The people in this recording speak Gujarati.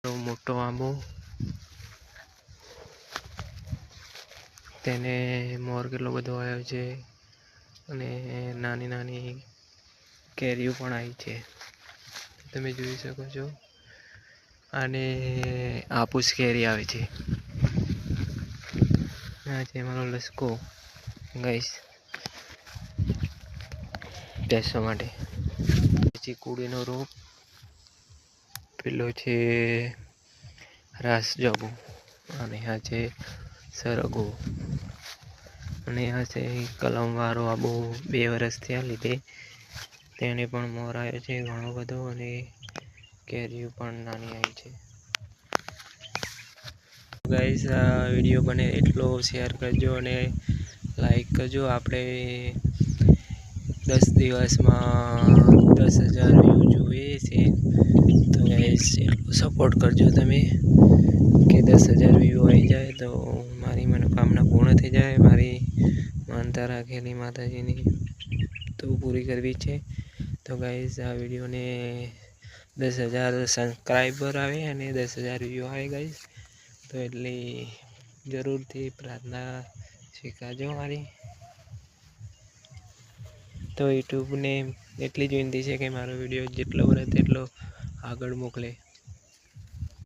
મોટો આંબો તેને મોર કેટલો બધો આવ્યો છે અને નાની નાની કેરીઓ પણ આવી છે, તમે જોઈ શકો છો. અને આपूસ કેરી આવે છે. આ છે મારો લસકો ગાઈસ બેસવા માટે. ચીકુડીનો રોપ પેલો છે રાસ જાંબુ અને આ છે સરગવો અને આ છે કલમવાળો આંબો 2 વર્ષથી આ લીધે તેને પણ મોર આવ્યો છે ઘણો બધો અને કેરીઓ પણ નાની આવી છે. ગાઈસ આ વિડીયો બને એટલો શેર કરજો અને લાઈક કરજો. આપણે 10 દિવસમાં 10,000 વ્યૂ જોઈએ છે, તો ગાઈસ એટલો સપોર્ટ કરજો તમે કે 10,000 વ્યૂ આવી જાય તો મારી મનોકામના પૂર્ણ થઈ જાય. મારી માનતા રાખેલી માતાજીની તો પૂરી કરવી છે. તો ગાઈસ આ વિડીયોને 10,000 સબસ્ક્રાઈબર આવે અને 10,000 વ્યૂ આવે ગાઈસ, તો એટલી જરૂરથી પ્રાર્થના સ્વીકારજો મારી. તો યુટ્યુબને એટલી જ વિનંતી છે કે મારો વિડીયો જેટલો બને તેટલો આગળ મોકલે.